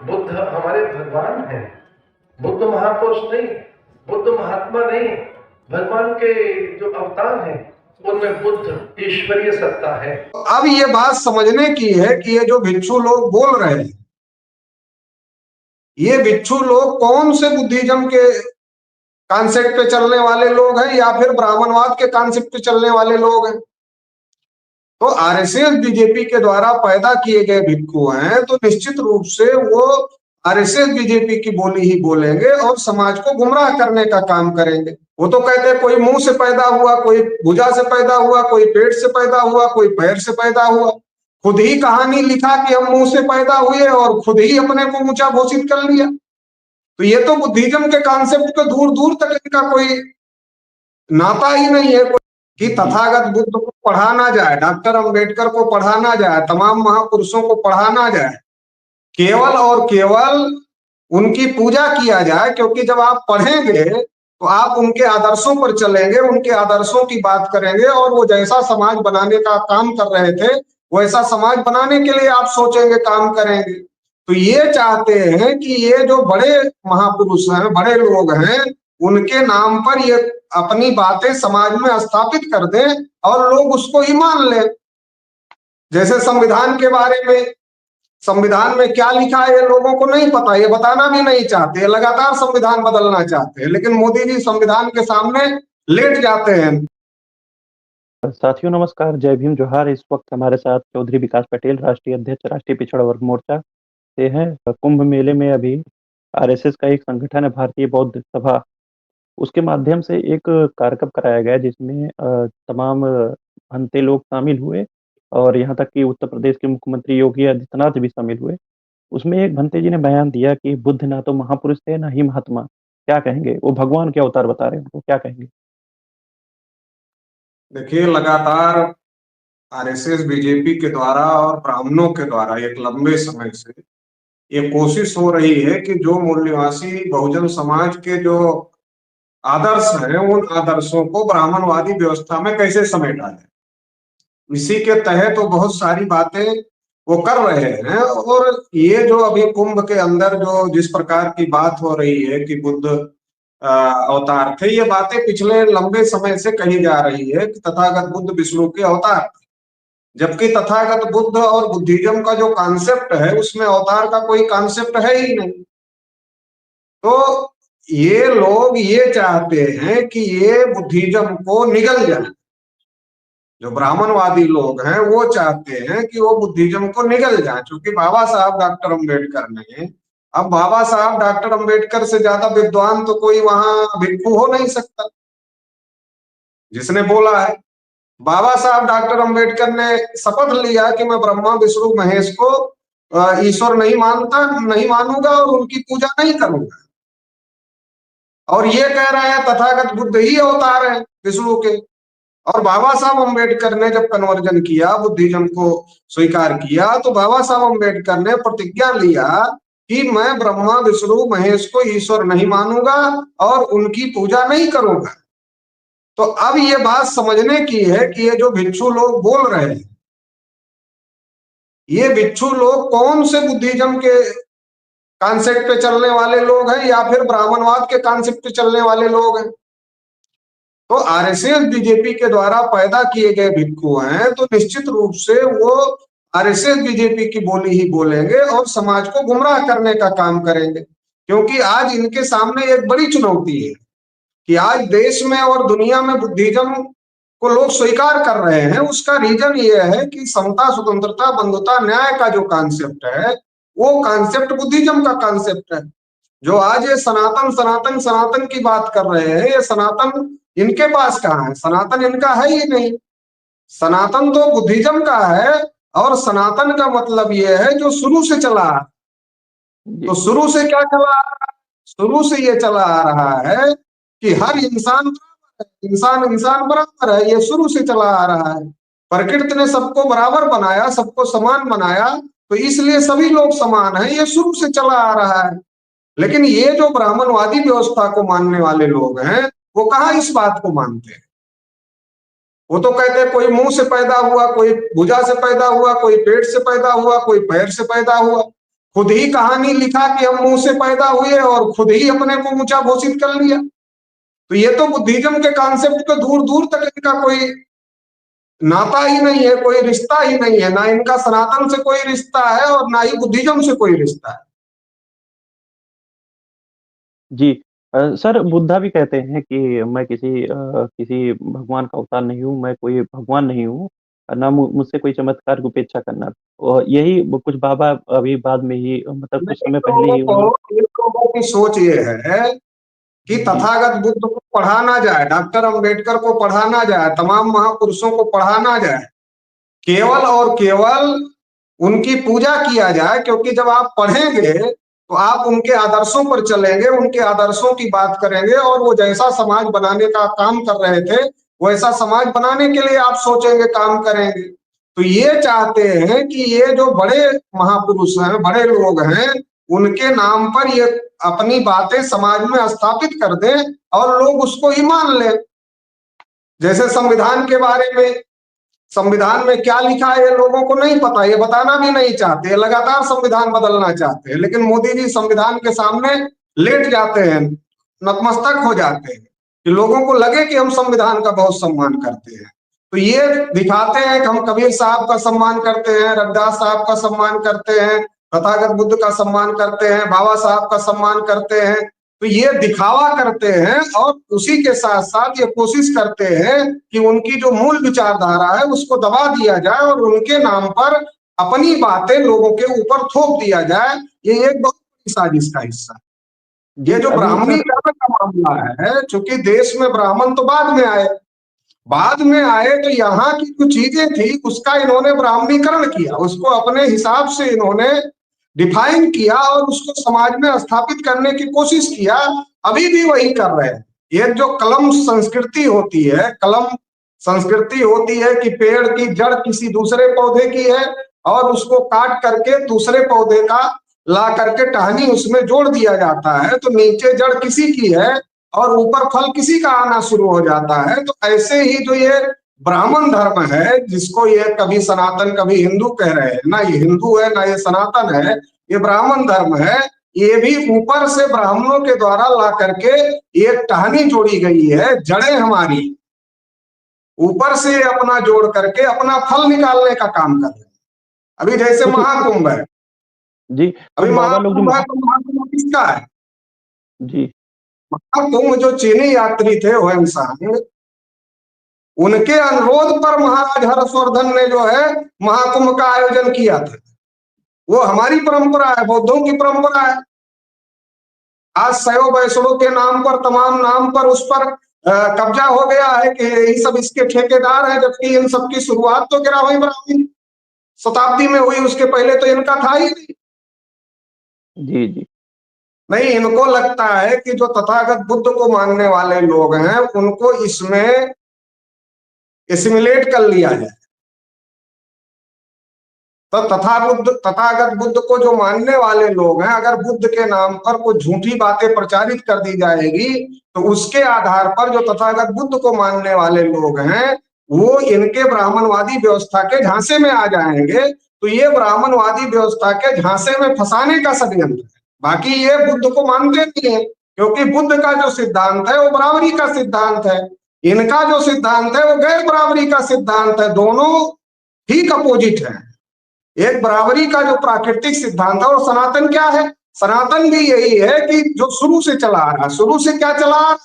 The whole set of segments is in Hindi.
बुद्ध हमारे भगवान हैं। बुद्ध महापुरुष नहीं, बुद्ध महात्मा नहीं, भगवान के जो अवतार हैं उनमें बुद्ध ईश्वरीय सत्ता है। अब ये बात समझने की है कि ये जो भिक्षु लोग बोल रहे हैं, ये भिक्षु लोग कौन से बुद्धिज्म के कॉन्सेप्ट पे चलने वाले लोग हैं या फिर ब्राह्मणवाद के कॉन्सेप्ट पे चलने वाले लोग हैं। तो आरएसएस बीजेपी के द्वारा पैदा किए गए भिक्षु हैं, तो निश्चित रूप से वो आरएसएस बीजेपी की बोली ही बोलेंगे और समाज को गुमराह करने का काम करेंगे। वो तो कहते हैं कोई मुंह से पैदा हुआ, कोई भुजा से पैदा हुआ, कोई पेट से पैदा हुआ, कोई पैर से पैदा हुआ। खुद ही कहानी लिखा कि हम मुंह से पैदा हुए और खुद ही अपने को ऊंचा घोषित कर लिया। तो ये तो बुद्धिज्म के कॉन्सेप्ट पे दूर दूर तक इनका कोई नाता ही नहीं है कि तथागत बुद्ध को पढ़ा ना जाए, डॉक्टर अंबेडकर को पढ़ा ना जाए, तमाम महापुरुषों को पढ़ा ना जाए, केवल और केवल उनकी पूजा किया जाए। क्योंकि जब आप पढ़ेंगे तो आप उनके आदर्शों पर चलेंगे, उनके आदर्शों की बात करेंगे और वो जैसा समाज बनाने का काम कर रहे थे वैसा समाज बनाने के लिए आप सोचेंगे, काम करेंगे। तो ये चाहते हैं कि ये जो बड़े महापुरुष हैं, बड़े लोग हैं, उनके नाम पर ये अपनी बातें समाज में स्थापित कर दें और लोग उसको ही मान लें। जैसे संविधान के बारे में, संविधान में क्या लिखा है ये लोगों को नहीं पता, ये बताना भी नहीं चाहते, लगातार संविधान बदलना चाहते हैं, लेकिन मोदी जी संविधान के सामने लेट जाते हैं। साथियों नमस्कार, जय भीम, जोहार। इस वक्त हमारे साथ चौधरी विकास पटेल, राष्ट्रीय अध्यक्ष, राष्ट्रीय पिछड़ा वर्ग मोर्चा से हैं। कुंभ मेले में अभी आरएसएस का एक संगठन है, भारतीय बौद्ध सभा, उसके माध्यम से एक कार्यक्रम कराया गया जिसमें तमाम भंते लोग शामिल हुए और यहाँ तक कि उत्तर प्रदेश के मुख्यमंत्री योगी आदित्यनाथ भी शामिल हुए। उसमें एक भंते जी ने बयान दिया कि बुद्ध ना तो महापुरुष थे ना ही महात्मा। क्या कहेंगे? वो भगवान के अवतार बता रहे हैं, उनको क्या कहेंगे? देखिए, लगातार आरएसएस बीजेपी के द्वारा और ब्राह्मणों के द्वारा एक लंबे समय से ये कोशिश हो रही है कि जो मूल्यवासी बहुजन समाज के जो आदर्श हैं उन आदर्शों को ब्राह्मणवादी व्यवस्था में कैसे समेटा जाए। इसी के तहत तो बहुत सारी बातें वो कर रहे हैं। और ये जो अभी कुंभ के अंदर जो जिस प्रकार की बात हो रही है कि बुद्ध अवतार थे, ये बातें पिछले लंबे समय से कही जा रही है कि तथागत बुद्ध विष्णु के अवतार थे, जबकि तथागत बुद्ध और बुद्धिज्म का जो कॉन्सेप्ट है उसमें अवतार का कोई कॉन्सेप्ट है ही नहीं। तो ये लोग ये चाहते हैं कि ये बुद्धिज्म को निगल जाए। जो ब्राह्मणवादी लोग हैं वो चाहते हैं कि वो बुद्धिज्म को निगल जाए, क्योंकि बाबा साहब डॉक्टर अंबेडकर ने, अब बाबा साहब डॉक्टर अंबेडकर से ज्यादा विद्वान तो कोई वहां भिक्षु हो नहीं सकता जिसने बोला है। बाबा साहब डॉक्टर अंबेडकर ने शपथ लिया कि मैं ब्रह्मा विष्णु महेश को ईश्वर नहीं मानूंगा और उनकी पूजा नहीं करूंगा। और ये कह रहे हैं तथागत बुद्ध ही अवतार है विष्णु के। और बाबा साहब अंबेडकर ने जब कन्वर्जन किया, बुद्धिज्म को स्वीकार किया, तो बाबा साहब अंबेडकर ने प्रतिज्ञा लिया कि मैं ब्रह्मा विष्णु महेश को ईश्वर नहीं मानूंगा और उनकी पूजा नहीं करूंगा। तो अब ये बात समझने की है कि ये जो भिक्षु लोग बोल रहे हैं, ये भिक्षु लोग कौन से बुद्धिज्म के कॉन्सेप्ट पे चलने वाले लोग हैं या फिर ब्राह्मणवाद के कॉन्सेप्ट पे चलने वाले लोग हैं। तो आरएसएस बीजेपी के द्वारा पैदा किए गए भिक्षु हैं, तो निश्चित रूप से वो आरएसएस बीजेपी की बोली ही बोलेंगे और समाज को गुमराह करने का काम करेंगे। क्योंकि आज इनके सामने एक बड़ी चुनौती है कि आज देश में और दुनिया में बुद्धिज्म को लोग स्वीकार कर रहे हैं। उसका रीजन ये है कि समता, स्वतंत्रता, बंधुता, न्याय का जो कॉन्सेप्ट है वो कॉन्सेप्ट बुद्धिज्म का कॉन्सेप्ट है। जो आज ये सनातन सनातन सनातन की बात कर रहे हैं, ये सनातन इनके पास कहाँ है? सनातन इनका है ही नहीं। सनातन तो बुद्धिज्म का है और सनातन का मतलब ये है जो शुरू से चला आ। तो शुरू से क्या चला आ रहा है? शुरू से ये चला आ रहा है कि हर इंसान इंसान बराबर है। ये शुरू से चला आ रहा है। प्रकृति ने सबको बराबर बनाया, सबको समान बनाया, तो इसलिए सभी लोग समान हैं। ये शुरू से चला आ रहा है। लेकिन ये जो ब्राह्मणवादी व्यवस्था को मानने वाले लोग हैं वो कहाँ इस बात को मानते हैं। वो तो कहते हैं कोई मुंह से पैदा हुआ, कोई भुजा से पैदा हुआ, कोई पेट से पैदा हुआ, कोई पैर से पैदा हुआ। खुद ही कहानी लिखा कि हम मुंह से पैदा हुए और खुद ही अपने को ऊंचा घोषित कर लिया। तो ये तो बुद्धिज्म के कॉन्सेप्ट पे दूर दूर तक इनका कोई नाता ही नहीं है, कोई रिश्ता ही नहीं है, ना इनका सनातन से कोई रिश्ता है और ना ही बुद्धिज्म से कोई रिश्ता है। जी सर, बुद्धा भी कहते हैं कि मैं किसी भगवान का अवतार नहीं हूँ, मैं कोई भगवान नहीं हूँ, ना मुझसे कोई चमत्कार की उपेक्षा करना। और यही कुछ बाबा अभी बाद में ही, मतलब कुछ समय पहले ही उन्होंने। लोगों की सोच ये है कि तथागत बुद्ध को पढ़ा ना जाए, डॉक्टर अंबेडकर को पढ़ा ना जाए, तमाम महापुरुषों को पढ़ा ना जाए, केवल और केवल उनकी पूजा किया जाए। क्योंकि जब आप पढ़ेंगे तो आप उनके आदर्शों पर चलेंगे, उनके आदर्शों की बात करेंगे और वो जैसा समाज बनाने का काम कर रहे थे वैसा समाज बनाने के लिए आप सोचेंगे, काम करेंगे। तो ये चाहते हैं कि ये जो बड़े महापुरुष हैं, बड़े लोग हैं, उनके नाम पर ये अपनी बातें समाज में स्थापित कर दें और लोग उसको ही मान लें। जैसे संविधान के बारे में, संविधान में क्या लिखा है ये लोगों को नहीं पता, ये बताना भी नहीं चाहते, लगातार संविधान बदलना चाहते हैं। लेकिन मोदी जी संविधान के सामने लेट जाते हैं, नतमस्तक हो जाते हैं कि लोगों को लगे कि हम संविधान का बहुत सम्मान करते हैं। तो ये दिखाते हैं कि हम कबीर साहब का सम्मान करते हैं, रविदास साहब का सम्मान करते हैं, तथागत बुद्ध का सम्मान करते हैं, बाबा साहब का सम्मान करते हैं। तो ये दिखावा करते हैं और उसी के साथ साथ ये कोशिश करते हैं कि उनकी जो मूल विचारधारा है उसको दबा दिया जाए और उनके नाम पर अपनी बातें लोगों के ऊपर थोप दिया जाए। ये एक बहुत बड़ी साजिश का हिस्सा है। ये जो ब्राह्मणीकरण का मामला है, चूंकि देश में ब्राह्मण तो बाद में आए तो यहाँ की जो चीजें थी उसका इन्होंने ब्राह्मणीकरण किया, उसको अपने हिसाब से इन्होंने डिफाइन किया और उसको समाज में स्थापित करने की कोशिश किया। अभी भी वही कर रहे हैं। ये जो कलम संस्कृति होती है, कलम संस्कृति होती है कि पेड़ की जड़ किसी दूसरे पौधे की है और उसको काट करके दूसरे पौधे का ला करके टहनी उसमें जोड़ दिया जाता है, तो नीचे जड़ किसी की है और ऊपर फल किसी का आना शुरू हो जाता है। तो ऐसे ही जो ये ब्राह्मण धर्म है, जिसको ये कभी सनातन कभी हिंदू कह रहे हैं, ना ये हिंदू है ना ये सनातन है, ये ब्राह्मण धर्म है। ये भी ऊपर से ब्राह्मणों के द्वारा ला करके एक टहनी जोड़ी गई है, जड़ें हमारी ऊपर से अपना जोड़ करके अपना फल निकालने का काम कर रहे हैं। अभी जैसे महाकुंभ है जी, अभी महाकुंभ है, तो महाकुंभ किसका है जी? महाकुंभ जो चीनी यात्री थे ह्वेनसांग, उनके अनुरोध पर महाराज हर्षवर्धन ने जो है महाकुंभ का आयोजन किया था। वो हमारी परंपरा है, बौद्धों की परंपरा है। आज शैव वैष्णव के नाम पर, तमाम नाम पर उस पर कब्जा हो गया है कि ये सब इसके ठेकेदार हैं, जबकि इन सब की शुरुआत तो गिरावी ब्राह्मणी शताब्दी में हुई, उसके पहले तो इनका था ही नहीं। जी जी नहीं, इनको लगता है कि जो तथागत बुद्ध को मानने वाले लोग हैं उनको इसमें एसिमिलेट कर लिया जाए। तो तथागत बुद्ध को जो मानने वाले लोग हैं, अगर बुद्ध के नाम पर कोई झूठी बातें प्रचारित कर दी जाएगी तो उसके आधार पर जो तथागत बुद्ध को मानने वाले लोग हैं वो इनके ब्राह्मणवादी व्यवस्था के झांसे में आ जाएंगे। तो ये ब्राह्मणवादी व्यवस्था के झांसे में फंसाने का षड्यंत्र है। बाकी ये बुद्ध को मानते नहीं है, क्योंकि बुद्ध का जो सिद्धांत है वो बराबरी का सिद्धांत है, इनका जो सिद्धांत है वो गैर बराबरी का सिद्धांत है। दोनों ठीक अपोजिट है। एक बराबरी का जो प्राकृतिक सिद्धांत है, और सनातन क्या है? सनातन भी यही है कि जो शुरू से चला आ रहा, शुरू से क्या चला आ रहा,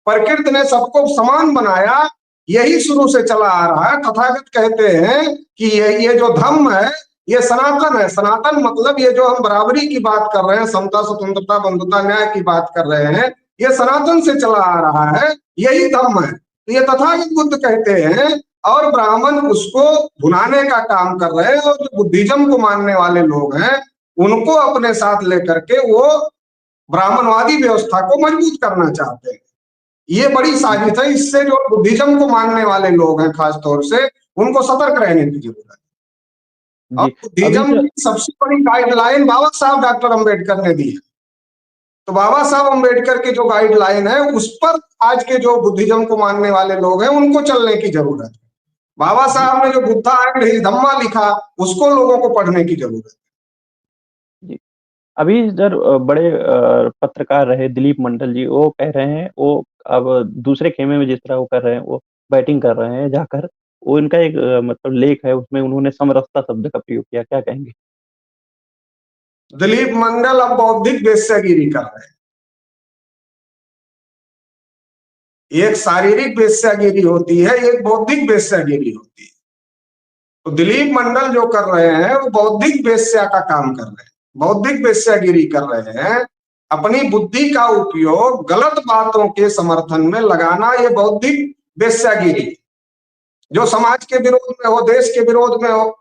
प्रकृति ने सबको समान बनाया, यही शुरू से चला आ रहा है। तथागत कहते हैं कि ये जो धम्म है ये सनातन है। सनातन मतलब ये जो हम बराबरी की बात कर रहे हैं, समता स्वतंत्रता बंधुता न्याय की बात कर रहे हैं, ये सनातन से चला आ रहा है, यही धम्म है। तो ये तथागत बुद्ध कहते हैं और ब्राह्मण उसको भुनाने का काम कर रहे हैं। और जो बुद्धिज्म को मानने वाले लोग हैं उनको अपने साथ लेकर के वो ब्राह्मणवादी व्यवस्था को मजबूत करना चाहते हैं। ये बड़ी साजिश है। इससे जो बुद्धिज्म को मानने वाले लोग हैं खास तौर से, उनको सतर्क रहने की जरूरत है। और बुद्धिज्म की सबसे बड़ी गाइडलाइन बाबा साहब डॉक्टर अंबेडकर ने दी है। तो बाबा साहब अंबेडकर की जो गाइडलाइन है उस पर आज के जो बुद्धिज्म को मानने वाले लोग हैं उनको चलने की जरूरत है। बाबा साहब ने जो बुद्धा एंड हिज धम्मा लिखा उसको लोगों को पढ़ने की जरूरत है। अभी इधर बड़े पत्रकार रहे दिलीप मंडल जी, वो कह रहे हैं वो अब दूसरे खेमे में जिस तरह वो कर रहे हैं, वो बैटिंग कर रहे हैं जाकर। वो इनका एक मतलब लेख है, उसमें उन्होंने समरसता शब्द का प्रयोग किया, क्या कहेंगे? दिलीप मंडल अब बौद्धिक वेश्यागिरी कर रहे हैं। एक शारीरिक वेश्यागिरी होती है, एक बौद्धिक वेश्यागिरी होती है। तो दिलीप मंडल जो कर रहे हैं वो बौद्धिक वेश्या का काम कर रहे हैं, बौद्धिक वेश्यागिरी कर रहे हैं। अपनी बुद्धि का उपयोग गलत बातों के समर्थन में लगाना, ये बौद्धिक वेश्यागिरी जो समाज के विरोध में हो, देश के विरोध में हो।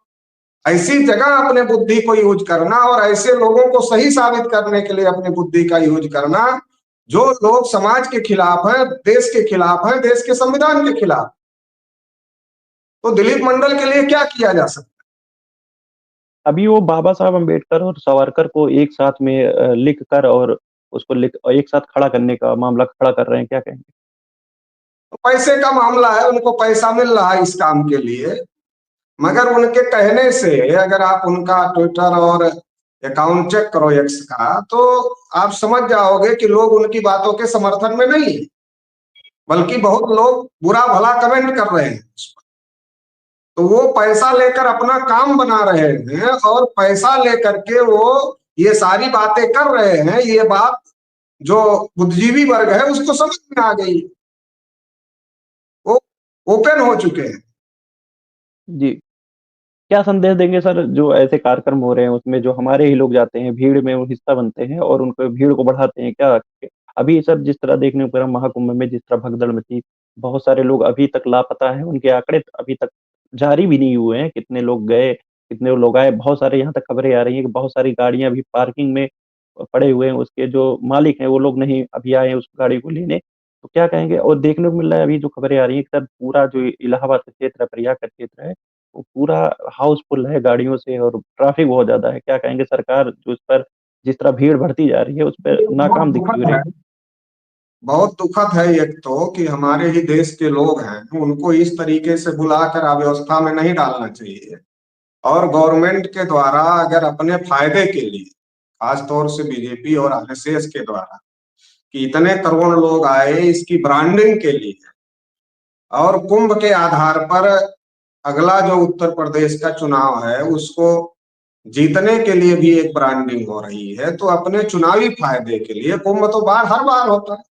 ऐसी जगह अपने बुद्धि को यूज करना और ऐसे लोगों को सही साबित करने के लिए अपनी बुद्धि का यूज करना जो लोग समाज के खिलाफ हैं, देश के खिलाफ हैं, देश के संविधान के खिलाफ। तो दिलीप मंडल के लिए क्या किया जा सकता है? अभी वो बाबा साहब अम्बेडकर और सावरकर को एक साथ में लिख कर और उसको लिख एक साथ खड़ा करने का मामला खड़ा कर रहे हैं, क्या कहेंगे? तो पैसे का मामला है, उनको पैसा मिल रहा है इस काम के लिए। मगर उनके कहने से अगर आप उनका ट्विटर और अकाउंट चेक करो एक्स का, तो आप समझ जाओगे कि लोग उनकी बातों के समर्थन में नहीं है, बल्कि बहुत लोग बुरा भला कमेंट कर रहे हैं। तो वो पैसा लेकर अपना काम बना रहे हैं और पैसा लेकर के वो ये सारी बातें कर रहे हैं। ये बात जो बुद्धिजीवी वर्ग है उसको समझ में आ गई, वो ओपन हो चुके हैं। जी। क्या संदेश देंगे सर, जो ऐसे कार्यक्रम हो रहे हैं उसमें जो हमारे ही लोग जाते हैं, भीड़ में वो हिस्सा बनते हैं और उनको भीड़ को बढ़ाते हैं, क्या? अभी सर जिस तरह देखने को मिला महाकुंभ में, जिस तरह भगदड़ मची, बहुत सारे लोग अभी तक लापता हैं, उनके आंकड़े अभी तक जारी भी नहीं हुए हैं, कितने लोग गए, कितने लोग आए। बहुत सारे यहाँ तक खबरें आ रही हैं कि बहुत सारी गाड़ियां अभी पार्किंग में पड़े हुए हैं, उसके जो मालिक हैं वो लोग नहीं अभी आए हैं उस गाड़ी को लेने। तो क्या कहेंगे? और देखने को मिल रहा है अभी जो खबरें आ रही हैं कि सर पूरा जो इलाहाबाद का क्षेत्र है, प्रयाग का क्षेत्र है, वो पूरा हाउसफुल है गाड़ियों से और ट्रैफिक बहुत ज़्यादा है। क्या कहेंगे? सरकार जो इस पर जिस तरह भीड़ बढ़ती जा रही है, उस पर ये बहुत नाकाम दिखती दुखद हुई है, रही। बहुत दुखद है एक तो कि हमारे ही देश के लोग हैं, उनको इस तरीके से बुलाकर अव्यवस्था में नहीं डालना चाहिए। और गवर्नमेंट के द्वारा अगर अपने फायदे के लिए, खासतौर से बीजेपी और आरएसएस के द्वारा, कि इतने करोड़ लोग आए इसकी ब्रांडिंग के लिए, और कुंभ के आधार पर अगला जो उत्तर प्रदेश का चुनाव है उसको जीतने के लिए भी एक ब्रांडिंग हो रही है। तो अपने चुनावी फायदे के लिए, कुंभ तो बार हर बार होता है,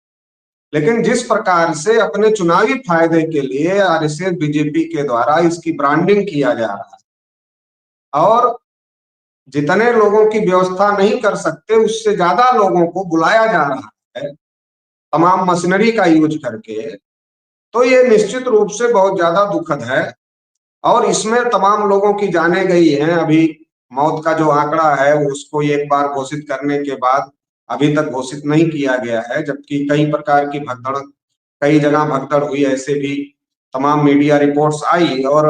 लेकिन जिस प्रकार से अपने चुनावी फायदे के लिए आरएसएस बीजेपी के द्वारा इसकी ब्रांडिंग किया जा रहा है और जितने लोगों की व्यवस्था नहीं कर सकते उससे ज्यादा लोगों को बुलाया जा रहा है तमाम मशीनरी का यूज करके, तो ये निश्चित रूप से बहुत ज्यादा दुखद है। और इसमें तमाम लोगों की जाने गई हैं। अभी मौत का जो आंकड़ा है उसको एक बार घोषित करने के बाद अभी तक घोषित नहीं किया गया है, जबकि कई प्रकार की भगदड़, कई जगह भगदड़ हुई, ऐसे भी तमाम मीडिया रिपोर्ट्स आई। और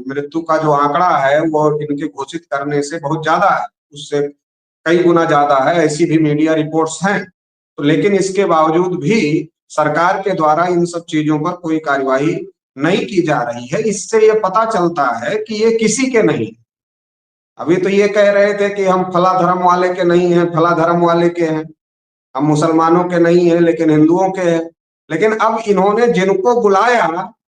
मृत्यु का जो आंकड़ा है वो इनके घोषित करने से बहुत ज्यादा है, उससे कई गुना ज्यादा है, ऐसी भी मीडिया रिपोर्ट्स हैं। तो लेकिन इसके बावजूद भी सरकार के द्वारा इन सब चीजों पर कोई कार्यवाही नहीं की जा रही है। इससे ये पता चलता है कि ये किसी के नहीं। अभी तो ये कह रहे थे कि हम फला धर्म वाले के नहीं हैं, फला धर्म वाले के हैं, हम मुसलमानों के नहीं हैं लेकिन हिंदुओं के हैं। लेकिन अब इन्होंने जिनको बुलाया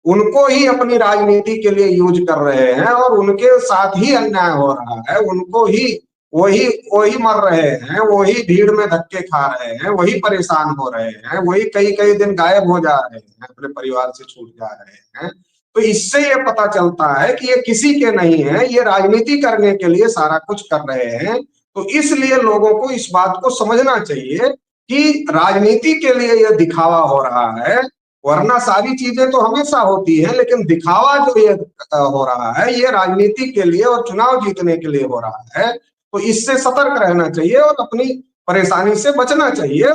उनको ही अपनी राजनीति के लिए यूज कर रहे हैं और उनके साथ ही अन्याय हो रहा है, उनको ही वही वही मर रहे हैं, वही भीड़ में धक्के खा रहे हैं, वही परेशान हो रहे हैं, वही कई कई दिन गायब हो जा रहे हैं, अपने परिवार से छूट जा रहे हैं। तो इससे ये पता चलता है कि ये किसी के नहीं है, ये राजनीति करने के लिए सारा कुछ कर रहे हैं। तो इसलिए लोगों को इस बात को समझना चाहिए कि राजनीति के लिए यह दिखावा हो रहा है, वरना सारी चीजें तो हमेशा होती है, लेकिन दिखावा जो ये हो रहा है ये राजनीति के लिए और चुनाव जीतने के लिए हो रहा है। तो इससे सतर्क रहना चाहिए और अपनी परेशानी से बचना चाहिए।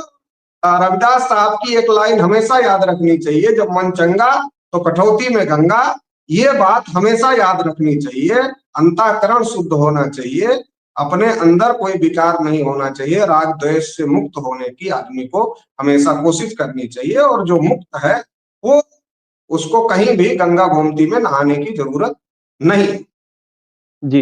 रविदास साहब की एक लाइन हमेशा याद रखनी चाहिए, जब मन चंगा तो कटौती में गंगा। ये बात हमेशा याद रखनी चाहिए। अंतःकरण शुद्ध होना चाहिए, अपने अंदर कोई विकार नहीं होना चाहिए। राग द्वेष से मुक्त होने की आदमी को हमेशा कोशिश करनी चाहिए, और जो मुक्त है वो उसको कहीं भी गंगा गोमती में नहाने की जरूरत नहीं।